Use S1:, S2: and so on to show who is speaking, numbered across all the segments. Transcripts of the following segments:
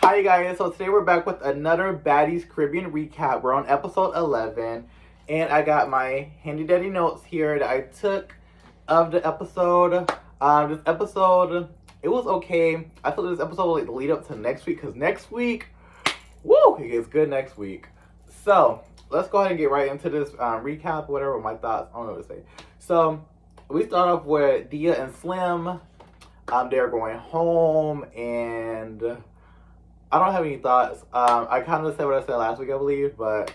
S1: Hi guys, so today we're back with another Baddies Caribbean recap. We're on episode 11, and I got my handy dandy notes here that I took of the episode. This episode, it was okay. I thought this episode would lead up to next week, because next week, woo, it gets good next week. So, let's go ahead and get right into this recap, whatever, my thoughts, I don't know what to say. So, we start off with Dia and Slim. They're going home, and I don't have any thoughts. I kind of said what I said last week, I believe, but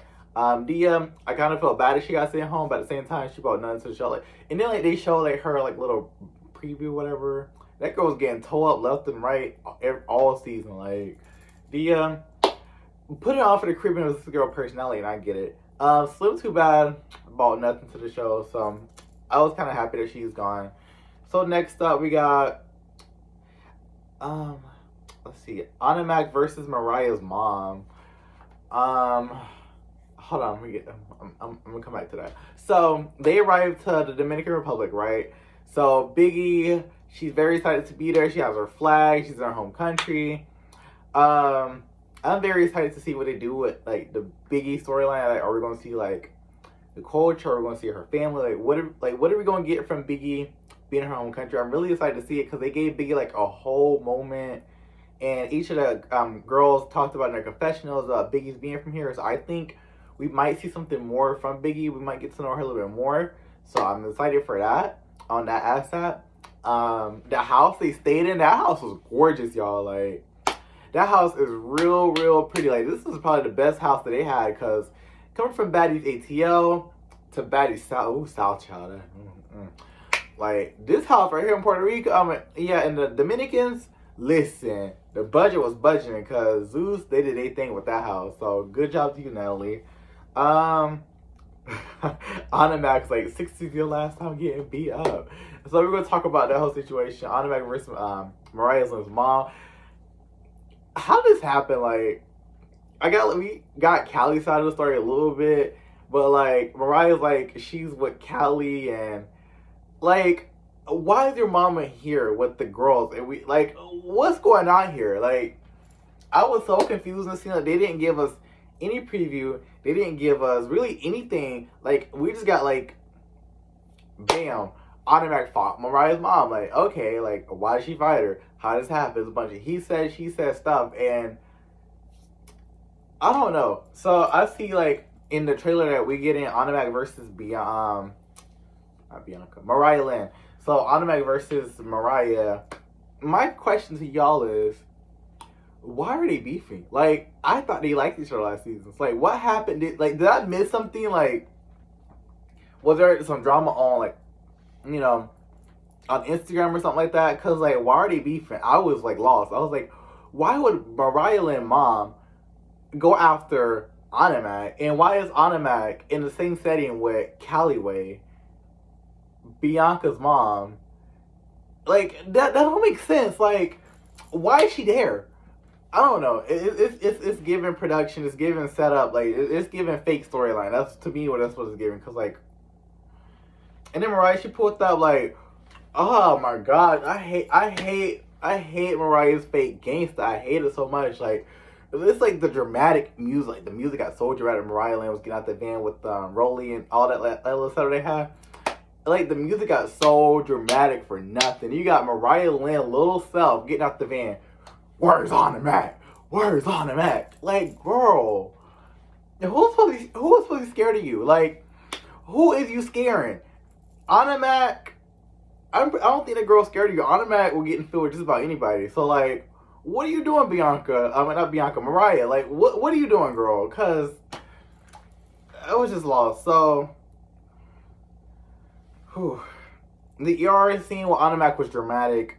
S1: Dia, I kind of felt bad that she got sent home, but at the same time, she brought nothing to the show. Like, and then like they show like her like little preview, whatever. That girl was getting towed up left and right all season. Like, Dia, put it on for the Caribbean with this girl personality, and I get it. Slim, too bad, brought nothing to the show, so I was kind of happy that she's gone. So next up, we got let's see, Animac versus Mariah's mom. Hold on, I'm gonna come back to that. So they arrived to the Dominican Republic, right? So Biggie, she's very excited to be there. She has her flag. She's in her home country. I'm very excited to see what they do with like the Biggie storyline. Like, are we gonna see like the culture? Are we gonna see her family? Like what are we gonna get from Biggie being in her home country? I'm really excited to see it because they gave Biggie like a whole moment. And each of the girls talked about in their confessionals about Biggie's being from here. So I think we might see something more from Biggie. We might get to know her a little bit more. So I'm excited for that on that asset. The house they stayed in, that house was gorgeous, y'all. Like, that house is real pretty. Like, this is probably the best house that they had because coming from Baddies ATL to Baddies South Child. Like, this house right here in Puerto Rico, yeah, and the Dominicans, listen, the budget was budgeting because Zeus, they did their thing with that house. So good job to you, Natalie. Animac's like 60 your last time getting beat up. So we're gonna talk about that whole situation. Animac versus Mariah's mom. How did this happen? Like, we got Callie's side of the story a little bit, but like Mariah's like she's with Callie and like, why is your mama here with the girls? And we like, what's going on here? Like, I was so confused in the scene. Like, they didn't give us any preview. They didn't give us really anything. Like, we just got like, bam, automatic fought Mariah's mom. Like, okay, like, why did she fight her? How did this happen? It's a bunch of he said, she said stuff, and I don't know. So I see like in the trailer that we get in Automatic versus not Bianca, Mariah Lynn. So Automatic versus Mariah. My question to y'all is, why are they beefing? Like, I thought they liked each other last season. It's like, what happened? Did I miss something? Like, was there some drama on like, you know, on Instagram or something like that? Because like, why are they beefing? I was like lost. I was like, why would Mariah Lynn mom go after Automatic? And why is Automatic in the same setting with Callaway, Bianca's mom? Like, that don't make sense. Like, why is she there? I don't know. It's giving production. It's giving setup. Like, it's giving fake storyline. That's, to me, what that's what it's giving. Because, like, and then Mariah, she pulled up, like, oh my god, I hate Mariah's fake gangsta. I hate it so much. Like, it's like the dramatic music. Like, the music got so dramatic. Mariah Lynn was getting out the van with Rolly and all that little stuff they had. Like, the music got so dramatic for nothing. You got Mariah Lynn, little self, getting out the van. Where's Automatic? Where's Automatic? Like, girl, who's supposed to be scared of you? Like, who is you scaring? Automatic. I don't think that girl's scared of you. Automatic will get in field with just about anybody. So, like, what are you doing, Bianca? Not Bianca, Mariah. Like, what are you doing, girl? Because I was just lost. So, the ER scene with Automatic was dramatic.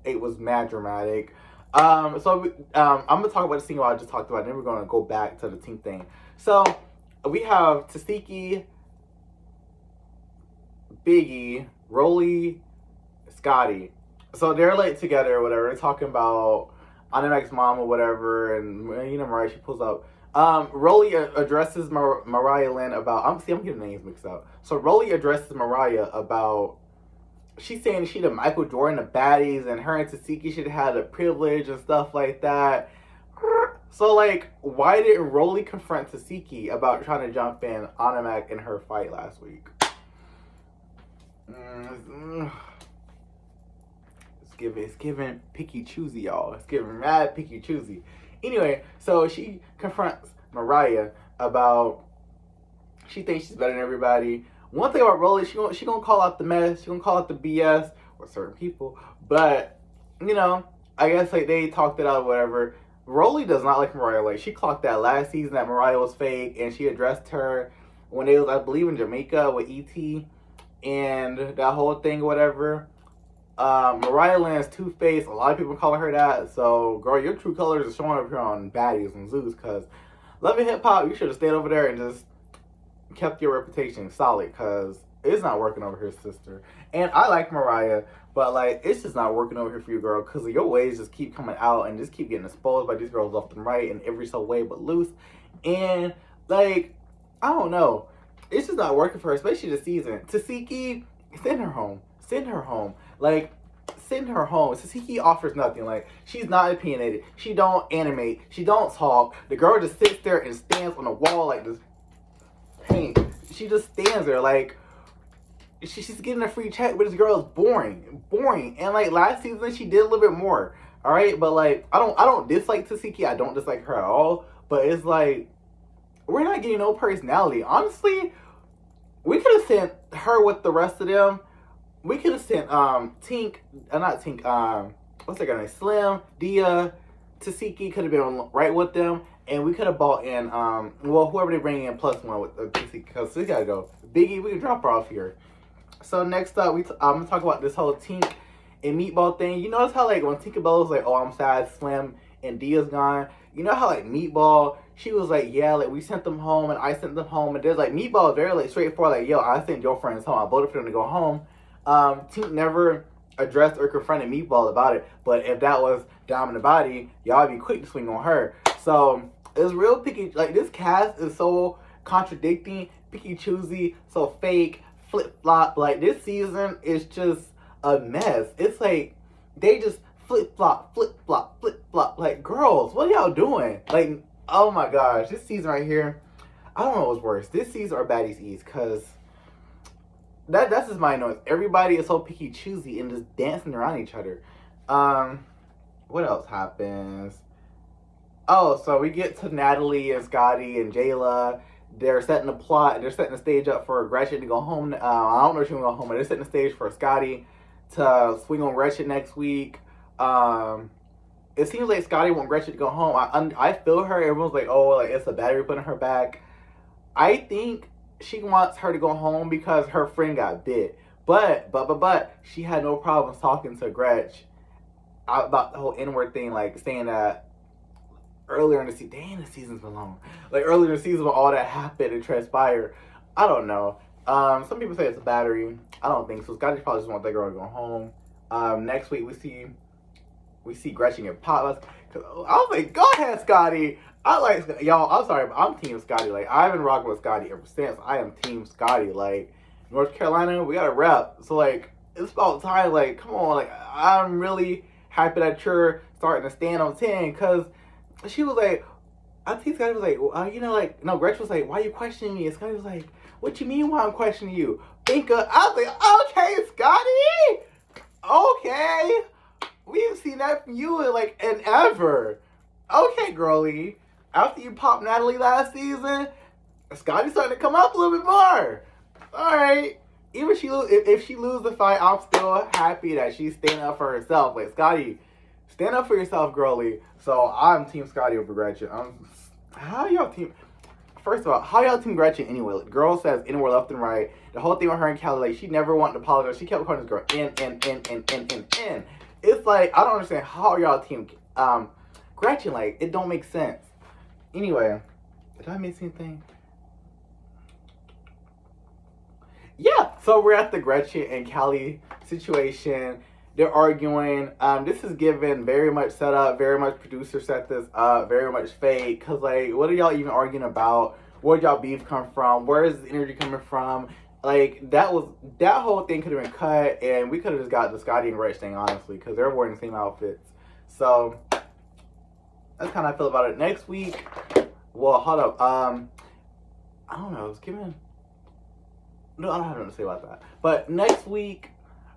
S1: It was mad dramatic. I'm gonna talk about the scene I just talked about, and then we're gonna go back to the team thing. So we have Tasiki, Biggie, Rolly, Scotty. So they're like together or whatever. They're talking about Automatic's mom or whatever, and you know Mariah, she pulls up. Rolly addresses Mariah Lynn about. I'm getting names mixed up. So Rolly addresses Mariah about she's saying she the Michael Jordan of baddies, and her and Tasiki should have had a privilege and stuff like that. So, like, why didn't Rolly confront Tasiki about trying to jump in Automatic in her fight last week? It's giving picky choosy, y'all. It's giving mad picky choosy. Anyway, so she confronts Mariah about she thinks she's better than everybody. One thing about Rolly, she gonna call out the mess, she gonna call out the BS or certain people, but you know, I guess like they talked it out or whatever. Rolly does not like Mariah. Like, she clocked that last season that Mariah was fake, and she addressed her when they was, I believe, in Jamaica with E.T. and that whole thing or whatever. Mariah Land's two-faced. A lot of people calling her that. So, girl, your true colors are showing up here on Baddies and Zeus, because Love and Hip Hop, you should have stayed over there and just kept your reputation solid, because it's not working over here, sister. And I like Mariah, but like, it's just not working over here for you, girl, because your ways just keep coming out and just keep getting exposed by these girls left and right in every so way but loose. And like, I don't know, it's just not working for her, especially this season. Tasiki, send her home. Send her home. Like, send her home. Tasiki offers nothing. Like, she's not opinionated. She don't animate. She don't talk. The girl just sits there and stands on the wall like this paint. She just stands there like she's getting a free check, but this girl is boring. And like last season, she did a little bit more. All right, but like I don't dislike Tasiki. I don't dislike her at all. But it's like we're not getting no personality. Honestly, we could have sent her with the rest of them. We could have sent Tink, not Tink. What's that guy name? Slim, Dia, Tasiki could have been right with them. And we could have bought in, well, whoever they bring in plus one with Tasiki, because we gotta go. Biggie, we can drop her off here. So next up, I'm gonna talk about this whole Tink and Meatball thing. You notice how like when Tinkerbell was like, "Oh, I'm sad, Slim and Dia's gone." You know how like Meatball, she was like, "Yeah, like we sent them home and I sent them home," and there's like Meatball is very like straightforward, like, "Yo, I sent your friends home. I voted for them to go home." Tink never addressed or confronted Meatball about it, but if that was Dom in the body, y'all be quick to swing on her. So it's real picky. Like, this cast is so contradicting, picky choosy, so fake, flip flop. Like, this season is just a mess. It's like they just flip flop. Like, girls, what are y'all doing? Like, oh my gosh, this season right here, I don't know what's worse. This season or Baddies East, because that's just my noise. Everybody is so picky choosy and just dancing around each other. What else happens? Oh, so we get to Natalie and Scotty and Jayla. They're setting the plot. They're setting the stage up for Gretchen to go home. I don't know if she's going to go home, but they're setting the stage for Scotty to swing on Gretchen next week. It seems like Scotty wants Gretchen to go home. I feel her. Everyone's like, oh, like it's a battery put in her back. I think she wants her to go home because her friend got bit. But she had no problems talking to Gretch about the whole N-word thing, like saying that earlier in the season. Dang, the season's been long. Like earlier in the season when all that happened and transpired. I don't know. Some people say it's a battery. I don't think so. Scotty probably just wants that girl to go home. Next week we see Gretchen get popped. I was like, go ahead, Scotty. I like y'all. I'm sorry, but I'm Team Scotty. Like, I've been rocking with Scotty ever since. I am Team Scotty. Like, North Carolina, we got a rep. So like, it's about time. Like, come on. Like, I'm really happy that you're starting to stand on 10, because she was like, I think Scotty was like, you know, like, no, Gretchen was like, why are you questioning me? And Scotty was like, what you mean why I'm questioning you? I was like, okay, Scotty. Okay. We haven't seen that from you in ever. Okay, girlie. After you popped Natalie last season, Scotty's starting to come up a little bit more. All right. Even if she loses the fight, I'm still happy that she's standing up for herself. Like, Scotty, stand up for yourself, girlie. So I'm Team Scotty over Gretchen. How y'all team? First of all, how y'all team Gretchen anyway? Like, girl says anywhere left and right. The whole thing with her and Kelly, like, she never wanted to apologize. She kept calling this girl in. It's like, I don't understand how y'all team Gretchen. Like, it don't make sense. Anyway, did I miss anything? Yeah, so we're at the Gretchen and Callie situation. They're arguing. This is given very much set up, very much producer set this up, very much fake. Because, like, what are y'all even arguing about? Where'd y'all beef come from? Where is this energy coming from? Like, that whole thing could have been cut, and we could have just got the Scotty and Rich thing, honestly, because they're wearing the same outfits. So that's kind of how I feel about it. Next week, well, hold up. I don't know. No, I don't have nothing to say about that. But next week,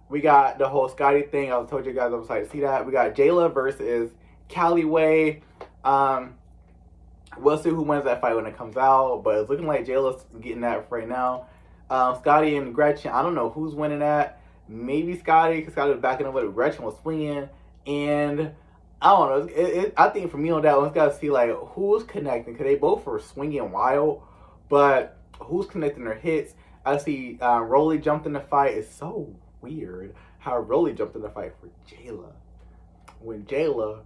S1: we got the whole Scotty thing. I told you guys I was excited to see that. We got Jayla versus Callaway. We'll see who wins that fight when it comes out, but it's looking like Jayla's getting that right now. Scotty and Gretchen, I don't know who's winning that. Maybe Scotty, because Scotty was backing up with Gretchen was swinging. And I don't know. I think for me on that one, it's got to see like who's connecting, because they both were swinging wild, but who's connecting their hits. I see Rolly jumped in the fight. It's so weird how Rolly jumped in the fight for Jayla. When Jayla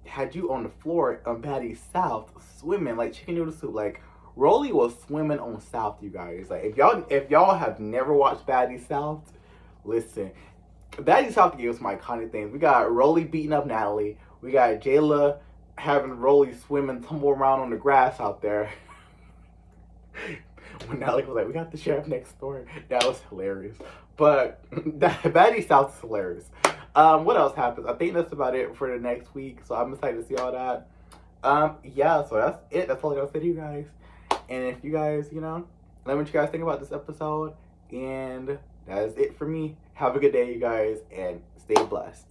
S1: had you on the floor on Baddies South swimming like chicken noodle soup. Like, Rolly was swimming on South, you guys. Like, if y'all have never watched Baddies South, listen. Baddies South gave us some iconic things. We got Rolly beating up Natalie. We got Jayla having Rolly swim, tumble around on the grass out there. When Natalie was like, we got the sheriff next door. That was hilarious. But Baddies South is hilarious. What else happens? I think that's about it for the next week. So I'm excited to see all that. Yeah, so that's it. That's all I gotta say to you guys. And if you guys, let me know what you guys think about this episode. And that is it for me. Have a good day, you guys, and stay blessed.